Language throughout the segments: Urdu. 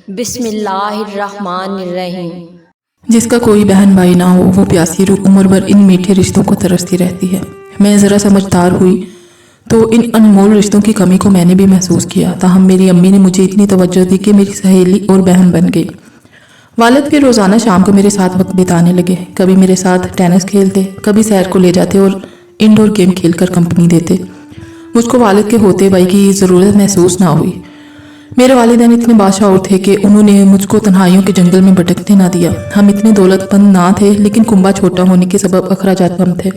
بسم اللہ الرحمن الرحیم۔ جس کا کوئی بہن بھائی نہ ہو وہ پیاسی روح عمر بھر ان میٹھے رشتوں کو ترستی رہتی ہے۔ میں ذرا سمجھدار ہوئی تو ان انمول رشتوں کی کمی کو میں نے بھی محسوس کیا، تاہم میری امی نے مجھے اتنی توجہ دی کہ میری سہیلی اور بہن بن گئی۔ والد بھی روزانہ شام کو میرے ساتھ وقت بتانے لگے، کبھی میرے ساتھ ٹینس کھیلتے، کبھی سیر کو لے جاتے اور انڈور گیم کھیل کر کمپنی دیتے۔ مجھ کو والد کے ہوتے بھائی کی ضرورت محسوس نہ ہوئی۔ میرے والدین اتنے بادشاہ تھے کہ انہوں نے مجھ کو تنہائیوں کے جنگل میں بھٹکنے نہ دیا۔ ہم اتنے دولت مند نہ تھے، لیکن کنبہ چھوٹا ہونے کے سبب اخراجات کم تھے۔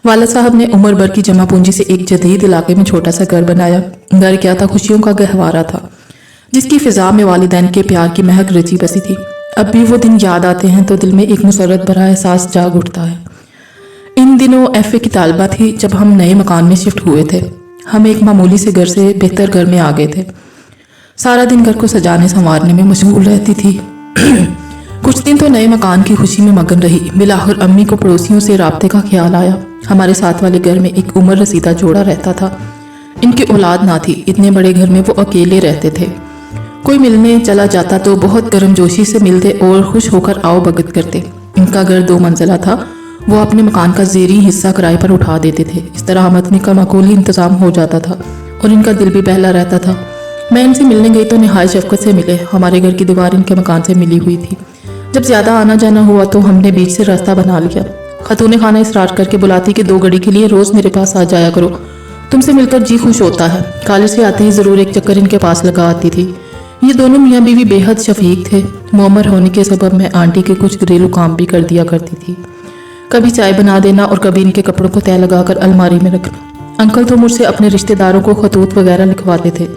والد صاحب نے عمر بھر کی جمع پونجی سے ایک جدید علاقے میں چھوٹا سا گھر بنایا۔ گھر کیا تھا، خوشیوں کا گہوارہ تھا، جس کی فضا میں والدین کے پیار کی مہک رچی بسی تھی۔ اب بھی وہ دن یاد آتے ہیں تو دل میں ایک مسرت بھرا احساس جاگ اٹھتا ہے۔ ان دنوں ایف اے کی طالبہ تھی جب ہم نئے مکان میں شفٹ ہوئے تھے۔ ہم ایک معمولی سے گھر سے بہتر گھر میں آ گئے تھے۔ سارا دن گھر کو سجانے سنوارنے میں مشغول رہتی تھی۔ کچھ دن تو نئے مکان کی خوشی میں مگن رہی۔ بالآخر امی کو پڑوسیوں سے رابطے کا خیال آیا۔ ہمارے ساتھ والے گھر میں ایک عمر رسیدہ جوڑا رہتا تھا۔ ان کی اولاد نہ تھی، اتنے بڑے گھر میں وہ اکیلے رہتے تھے۔ کوئی ملنے چلا جاتا تو بہت گرم جوشی سے ملتے اور خوش ہو کر آؤ بھگت کرتے۔ ان کا گھر 2 منزلہ تھا، وہ اپنے مکان کا زیریں حصہ کرائے پر اٹھا دیتے تھے۔ اس طرح آمدنی کا معقول انتظام ہو جاتا تھا اور ان کا دل بھی بہلا رہتا تھا۔ میں ان سے ملنے گئی تو نہایت شفقت سے ملے۔ ہمارے گھر کی دیوار ان کے مکان سے ملی ہوئی تھی۔ جب زیادہ آنا جانا ہوا تو ہم نے بیچ سے راستہ بنا لیا۔ خاتون خانہ اصرار کر کے بلاتی کہ 2 گھڑی کے لیے روز میرے پاس آ جایا کرو، تم سے مل کر جی خوش ہوتا ہے۔ کالج سے آتے ہی ضرور ایک چکر ان کے پاس لگا آتی تھی۔ یہ دونوں میاں بیوی بے حد شفیق تھے۔ معمر ہونے کے سبب میں آنٹی کے کچھ گھریلو کام بھی کر دیا کرتی تھی، کبھی چائے بنا دینا اور کبھی ان کے کپڑوں کو تہہ لگا کر الماری میں رکھنا۔ انکل تو مجھ سے اپنے رشتہ داروں کو خطوط وغیرہ لکھواتے تھے۔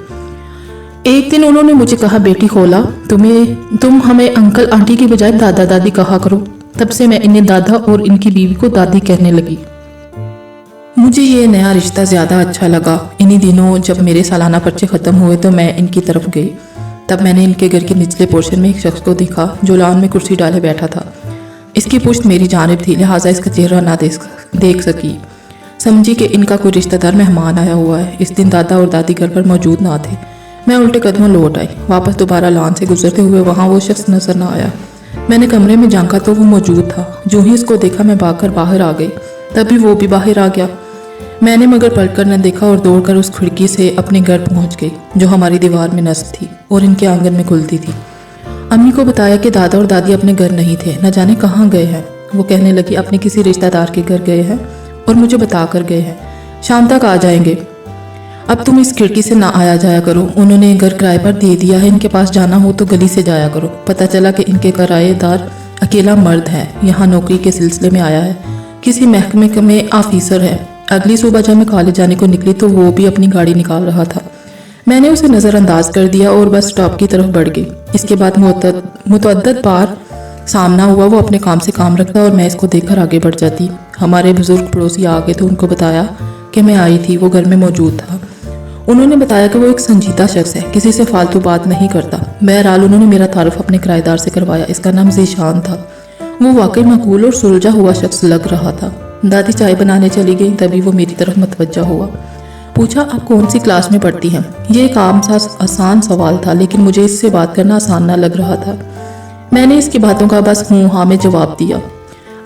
ایک دن انہوں نے مجھے کہا، بیٹی خولا، تم ہمیں انکل آنٹی کی بجائے دادا دادی کہا کرو۔ تب سے میں انہیں دادا اور ان کی بیوی کو دادی کہنے لگی۔ مجھے یہ نیا رشتہ زیادہ اچھا لگا۔ انہی دنوں جب میرے سالانہ پرچے ختم ہوئے تو میں ان کی طرف گئی۔ تب میں نے ان کے گھر کے نچلے پورشن میں ایک شخص کو دیکھا جو لان میں کرسی ڈالے بیٹھا تھا۔ اس کی پشت میری جانب تھی، لہٰذا اس کا چہرہ نہ دیکھ سکی۔ سمجھی کہ ان کا کوئی رشتہ دار مہمان آیا ہوا ہے۔ اس دن دادا اور دادی گھر پر موجود نہ تھے۔ میں الٹے قدموں لوٹ آئی۔ واپس دوبارہ لان سے گزرتے ہوئے وہاں وہ شخص نظر نہ آیا۔ میں نے کمرے میں جھانکا تو وہ موجود تھا۔ جو ہی اس کو دیکھا میں بھاگ کر باہر آ گئی، تبھی وہ بھی باہر آ گیا۔ میں نے مگر پلٹ کر نہ دیکھا اور دوڑ کر اس کھڑکی سے اپنے گھر پہنچ گئی جو ہماری دیوار میں نصب تھی اور ان کے آنگن میں کھلتی تھی۔ امی کو بتایا کہ دادا اور دادی اپنے گھر نہیں تھے، نہ جانے کہاں گئے ہیں۔ وہ کہنے لگی اپنے کسی رشتہ دار کے گھر گئے ہیں اور مجھے بتا کر گئے ہیں، شام تک آ جائیں گے۔ اب تم اس کھڑکی سے نہ آیا جایا کرو، انہوں نے گھر کرائے پر دے دیا ہے، ان کے پاس جانا ہو تو گلی سے جایا کرو۔ پتہ چلا کہ ان کے کرایہ دار اکیلا مرد ہے، یہاں نوکری کے سلسلے میں آیا ہے، کسی محکمے میں آفیسر ہے۔ اگلی صبح جب میں کالج جانے کو نکلی تو وہ بھی اپنی گاڑی نکال رہا تھا۔ میں نے اسے نظر انداز کر دیا اور بس اسٹاپ کی طرف بڑھ گئی۔ اس کے بعد متعدد بار سامنا ہوا، وہ اپنے کام سے کام رکھتا اور میں اس کو دیکھ کر آگے بڑھ جاتی۔ ہمارے بزرگ پڑوسی آ گئے تو ان کو بتایا کہ میں آئی تھی، وہ گھر میں موجود تھا۔ انہوں نے بتایا کہ وہ ایک سنجیدہ شخص ہے، کسی سے فالتو بات نہیں کرتا۔ بہرحال انہوں نے میرا تعارف اپنے کرایہ دار سے کروایا۔ اس کا نام ذیشان تھا۔ وہ واقعی معقول اور سلجھا ہوا شخص لگ رہا تھا۔ دادی چائے بنانے چلی گئی، تبھی وہ میری طرف متوجہ ہوا۔ پوچھا، آپ کون سی کلاس میں پڑھتی ہیں؟ یہ ایک عام سا آسان سوال تھا، لیکن مجھے اس سے بات کرنا آسان نہ لگ رہا تھا۔ میں نے اس کی باتوں کا بس ہوں ہاں میں جواب دیا۔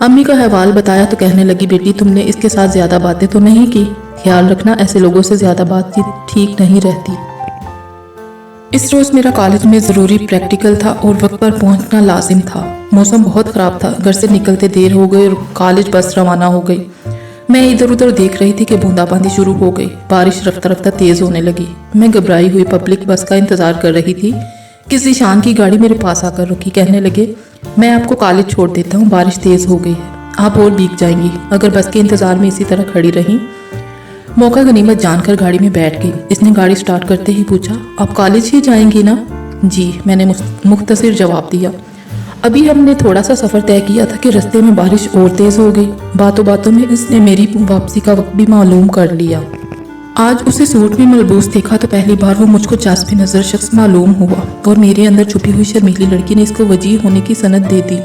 امی کا حوال بتایا تو کہنے لگی، بیٹی تم نے اس کے ساتھ زیادہ باتیں تو نہیں کی؟ خیال رکھنا، ایسے لوگوں سے زیادہ بات چیت ٹھیک نہیں رہتی۔ اس روز میرا کالج میں ضروری پریکٹیکل تھا اور وقت پر پہنچنا لازم تھا۔ موسم بہت خراب تھا، گھر سے نکلتے دیر ہو گئی اور کالج بس روانہ ہو گئی۔ میں ادھر ادھر دیکھ رہی تھی کہ بوندا باندی شروع ہو گئی، بارش رفتہ رفتہ تیز ہونے لگی۔ میں گھبرائی ہوئی پبلک بس کا انتظار کر رہی تھی کہ ذیشان کی گاڑی میرے پاس آ کر رکی۔ کہنے لگے، میں آپ کو کالج چھوڑ دیتا ہوں، بارش تیز ہو گئی ہے، آپ اور بھیگ جائیں گی اگر بس کے انتظار میں اسی طرح کھڑی رہیں۔ موقع غنیمت جان کر گاڑی میں بیٹھ گئی۔ اس نے گاڑی سٹارٹ کرتے ہی پوچھا، آپ کالج ہی جائیں گی نا؟ جی، میں نے مختصر جواب دیا۔ ابھی ہم نے تھوڑا سا سفر طے کیا تھا کہ رستے میں بارش اور تیز ہو گئی۔ باتوں باتوں میں اس نے میری واپسی کا وقت بھی معلوم کر لیا۔ آج اسے سوٹ میں ملبوس دیکھا تو پہلی بار وہ مجھ کو چسپ نظر شخص معلوم ہوا اور میرے اندر چھپی ہوئی شرمیلی لڑکی نے اس کو وجیح ہونے کی سند دے دی۔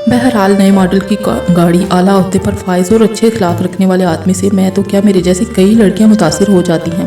بہرحال نئے ماڈل کی گاڑی، اعلیٰ عہدے پر فائز اور اچھے اخلاق رکھنے والے آدمی سے میں تو کیا میرے جیسی کئی لڑکیاں متاثر ہو جاتی ہیں۔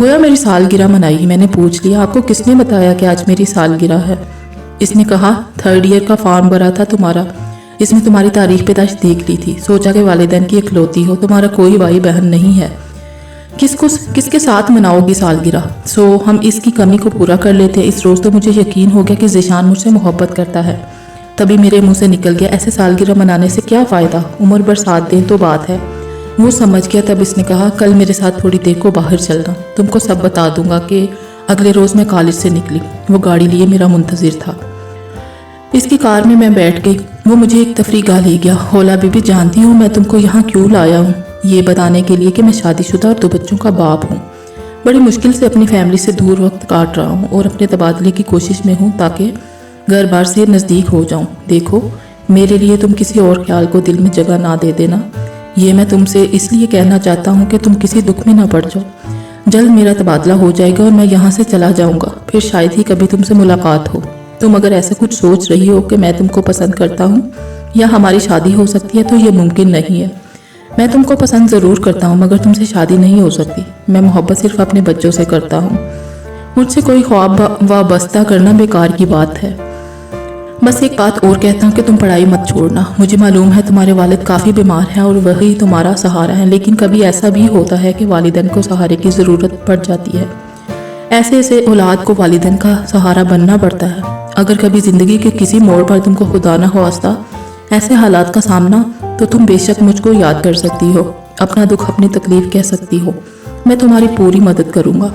گویا میری سالگرہ منائی۔ میں نے پوچھ لیا آپ کو کس نے بتایا کہ آج میری سالگرہ ہے؟ اس نے کہا 3rd ایئر کا فارم بھرا تھا تمہارا، اس میں تمہاری تاریخ پیدائش دیکھ لی تھی، سوچا کہ والدین کی اکلوتی ہو، تمہارا کوئی بھائی بہن نہیں ہے، کس کے ساتھ مناؤ گی سالگرہ؟ ہم اس کی کمی کو پورا کر لیتے۔ اس روز تو مجھے یقین ہو گیا کہ ذیشان مجھ سے محبت کرتا ہے۔ تبھی میرے منہ سے نکل گیا ایسے سالگرہ منانے سے کیا فائدہ، عمر بھر ساتھ دیں تو بات ہے۔ وہ سمجھ گیا۔ تب اس نے کہا کل میرے ساتھ تھوڑی دیر کو باہر چلنا، تم کو سب بتا دوں گا۔ کہ اگلے روز میں کالج سے نکلی، وہ گاڑی لیے میرا منتظر تھا۔ اس کی کار میں میں بیٹھ گئی۔ وہ مجھے ایک تفریح گاہ لے گیا۔ ہولا بی بی جانتی ہوں میں تم کو یہاں کیوں لایا ہوں؟ یہ بتانے کے لیے کہ میں شادی شدہ اور 2 بچوں کا باپ ہوں، بڑی مشکل سے اپنی فیملی سے دور وقت کاٹ رہا ہوں اور اپنے تبادلے کی کوشش میں ہوں تاکہ گھر بار سے نزدیک ہو جاؤں۔ دیکھو میرے لیے تم کسی اور خیال کو دل میں جگہ نہ دے دینا، یہ میں تم سے اس لیے کہنا چاہتا ہوں کہ تم کسی دکھ میں نہ پڑ جاؤ۔ جلد میرا تبادلہ ہو جائے گا اور میں یہاں سے چلا جاؤں گا، پھر شاید ہی کبھی تم سے ملاقات ہو۔ تم اگر ایسا کچھ سوچ رہی ہو کہ میں تم کو پسند کرتا ہوں یا ہماری شادی ہو سکتی ہے تو یہ ممکن نہیں ہے۔ میں تم کو پسند ضرور کرتا ہوں مگر تم سے شادی نہیں ہو سکتی۔ میں محبت صرف اپنے بچوں سے کرتا ہوں، مجھ سے کوئی خواب وابستہ کرنا بیکار کی بات ہے۔ بس ایک بات اور کہتا ہوں کہ تم پڑھائی مت چھوڑنا۔ مجھے معلوم ہے تمہارے والد کافی بیمار ہیں اور وہی تمہارا سہارا ہے، لیکن کبھی ایسا بھی ہوتا ہے کہ والدین کو سہارے کی ضرورت پڑ جاتی ہے۔ ایسے اولاد کو والدین کا سہارا بننا پڑتا ہے۔ اگر کبھی زندگی کے کسی موڑ پر تم کو خدا نہ خواستہ ایسے حالات کا سامنا، تو تم بے شک مجھ کو یاد کر سکتی ہو، اپنا دکھ اپنی تکلیف کہہ سکتی ہو، میں تمہاری پوری مدد کروں گا۔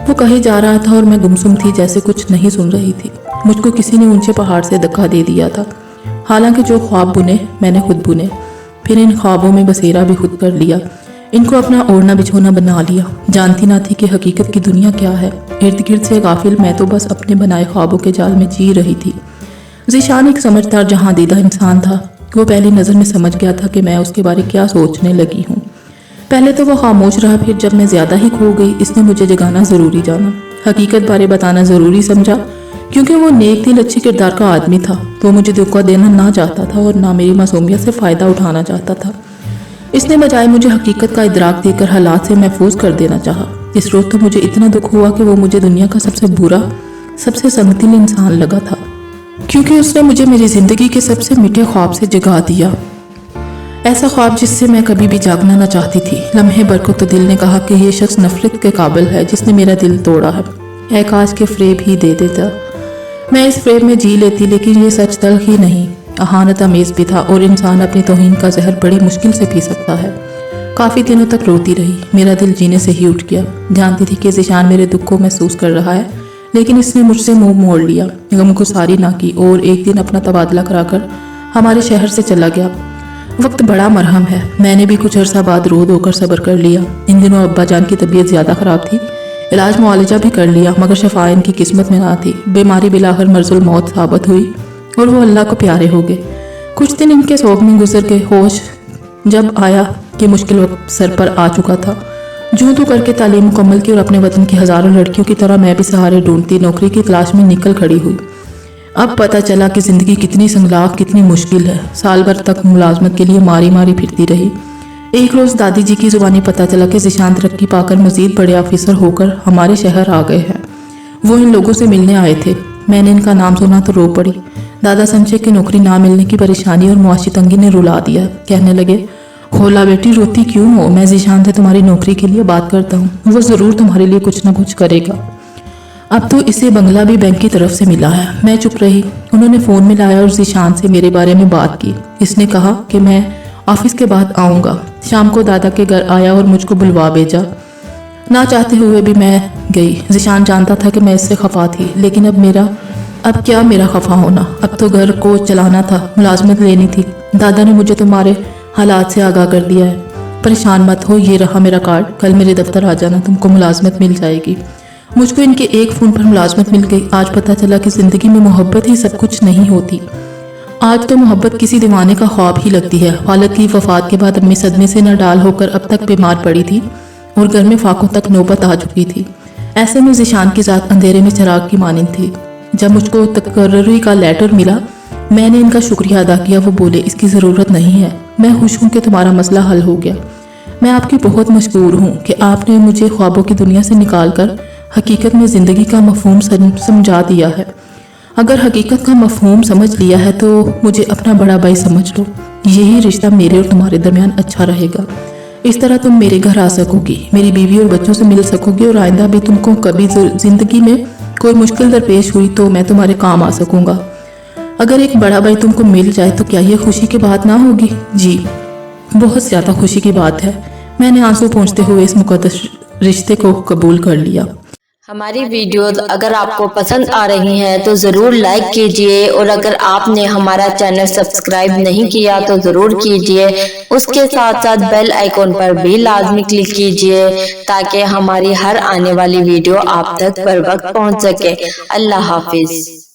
وہ کہے جا رہا تھا اور میں گمسم تھی، جیسے کچھ نہیں سن رہی تھی۔ مجھ کو کسی نے اونچے پہاڑ سے دھکا دے دیا تھا، حالانکہ جو خواب بنے میں نے خود بنے، پھر ان خوابوں میں بسیرا بھی خود کر لیا، ان کو اپنا اوڑھنا بچھونا بنا لیا۔ جانتی نہ تھی کہ حقیقت کی دنیا کیا ہے، ارد گرد سے غافل میں تو بس اپنے بنائے خوابوں کے جال میں جی رہی تھی۔ ذیشان ایک سمجھدار جہاں دیدہ انسان تھا۔ وہ پہلی نظر میں سمجھ گیا تھا کہ میں اس کے بارے کیا سوچنے لگی ہوں۔ پہلے تو وہ خاموش رہا، پھر جب میں زیادہ ہی کھو گئی اس نے مجھے جگانا ضروری جانا، حقیقت بارے بتانا ضروری سمجھا، کیونکہ وہ نیک دل اچھی کردار کا آدمی تھا۔ وہ مجھے دھوکہ دینا نہ چاہتا تھا اور نہ میری معصومیت سے فائدہ اٹھانا چاہتا تھا۔ اس نے بجائے مجھے حقیقت کا ادراک دے کر حالات سے محفوظ کر دینا چاہا۔ اس روز تو مجھے اتنا دکھ ہوا کہ وہ مجھے دنیا کا سب سے برا، سب سے سنگدل انسان لگا تھا، کیونکہ اس نے مجھے میری زندگی کے سب سے میٹھے خواب سے جگا دیا، ایسا خواب جس سے میں کبھی بھی جاگنا نہ چاہتی تھی۔ لمحے بھر کو تو دل نے کہا کہ یہ شخص نفرت کے قابل ہے جس نے میرا دل توڑا ہے، اے کاش کے فریب ہی دے دیتا، میں اس فریب میں جی لیتی، لیکن یہ سچ تلخ ہی نہیں، اہانت امیز بھی تھا، اور انسان اپنی توہین کا زہر بڑی مشکل سے پی سکتا ہے۔ کافی دنوں تک روتی رہی، میرا دل جینے سے ہی اٹھ گیا۔ جانتی تھی کہ ذیشان میرے دکھ کو محسوس کر رہا ہے، لیکن اس نے مجھ سے منہ موڑ لیا، غم کو ساری نہ کی، اور ایک دن اپنا تبادلہ کرا کر ہمارے شہر سے چلا گیا۔ وقت بڑا مرہم ہے، میں نے بھی کچھ عرصہ بعد رو دھو کر صبر کر لیا۔ ان دنوں ابا جان کی طبیعت زیادہ خراب تھی، علاج معالجہ بھی کر لیا، مگر شفا ان کی قسمت میں نہ تھی۔ بیماری بلاخر مرض الموت ثابت ہوئی اور وہ اللہ کو پیارے ہو گئے۔ کچھ دن ان کے سوگ میں گزر گئے، ہوش جب آیا کہ مشکل وقت سر پر آ چکا تھا، جوں تو کر کے تعلیم مکمل کی اور اپنے وطن کی ہزاروں لڑکیوں کی طرح میں بھی سہارے ڈھونڈتی نوکری کی تلاش میں نکل کھڑی ہوئی۔ اب پتہ چلا کہ زندگی کتنی سنگلاخ، کتنی مشکل ہے۔ سال بھر تک ملازمت کے لیے ماری ماری پھرتی رہی۔ ایک روز دادی جی کی زبانی پتہ چلا کہ ذیشان ترقی پا کر مزید بڑے آفیسر ہو کر ہمارے شہر آ گئے ہیں۔ وہ ان لوگوں سے ملنے آئے تھے۔ میں نے ان کا نام سنا تو رو پڑی۔ دادا سمجھے کہ نوکری نہ ملنے کی پریشانی اور معاشی تنگی نے رلا دیا، کہنے لگے کھولا بیٹی روتی کیوں ہو، میں ذیشان سے تمہاری نوکری کے لیے بات کرتا ہوں، وہ ضرور تمہارے لیے کچھ نہ کچھ کرے گا۔ اب تو اسے بنگلہ بھی بینک کی طرف سے ملا ہے۔ میں چپ رہی۔ انہوں نے فون میں لایا اور ذیشان سے میرے بارے میں بات کی۔ اس نے کہا کہ میں آفس کے بعد آؤں گا۔ شام کو دادا کے گھر آیا اور مجھ کو بلوا بھیجا۔ نہ چاہتے ہوئے بھی میں گئی۔ ذیشان جانتا تھا کہ میں اس سے خفا تھی، لیکن اب کیا میرا خفا ہونا، اب تو گھر کو چلانا تھا، ملازمت لینی تھی۔ دادا نے مجھے تمہارے حالات سے آگاہ کر دیا ہے، پریشان مت ہو، یہ رہا میرا کارڈ، کل میرے دفتر آ جانا، تم کو ملازمت مل جائے گی۔ مجھ کو ان کے ایک فون پر ملازمت مل گئی۔ آج پتہ چلا کہ زندگی میں محبت ہی سب کچھ نہیں ہوتی۔ آج تو محبت کسی دیوانے کا خواب ہی لگتی ہے۔ والد کی وفات کے بعد امی صدمے سے نڈال ہو کر اب تک بیمار پڑی تھی اور گھر میں فاقوں تک نوبت آ چکی تھی۔ ایسے میں ذیشان کی ذات اندھیرے میں چراغ کی مانند تھی۔ جب مجھ کو تقرری کا لیٹر ملا، میں نے ان کا شکریہ ادا کیا۔ وہ بولے اس کی ضرورت نہیں ہے، میں خوش ہوں کہ تمہارا مسئلہ حل ہو گیا۔ میں آپ کی بہت مشکور ہوں کہ آپ نے مجھے خوابوں کی دنیا سے نکال کر حقیقت میں زندگی کا مفہوم سمجھا دیا ہے۔ اگر حقیقت کا مفہوم سمجھ لیا ہے تو مجھے اپنا بڑا بھائی سمجھ لو، یہی رشتہ میرے اور تمہارے درمیان اچھا رہے گا۔ اس طرح تم میرے گھر آ سکو گی، میری بیوی اور بچوں سے مل سکو گی، اور آئندہ بھی تم کو کبھی زندگی میں کوئی مشکل درپیش ہوئی تو میں تمہارے کام آ سکوں گا۔ اگر ایک بڑا بھائی تم کو مل جائے تو کیا یہ خوشی کی بات نہ ہوگی؟ جی، بہت زیادہ خوشی کی بات ہے۔ میں نے آنسو پہنچتے ہوئے اس مقدس رشتے کو قبول کر لیا۔ ہماری ویڈیوز اگر آپ کو پسند آ رہی ہیں تو ضرور لائک کیجئے، اور اگر آپ نے ہمارا چینل سبسکرائب نہیں کیا تو ضرور کیجئے۔ اس کے ساتھ ساتھ بیل آئیکن پر بھی لازمی کلک کیجئے تاکہ ہماری ہر آنے والی ویڈیو آپ تک بر وقت پہنچ سکے۔ اللہ حافظ۔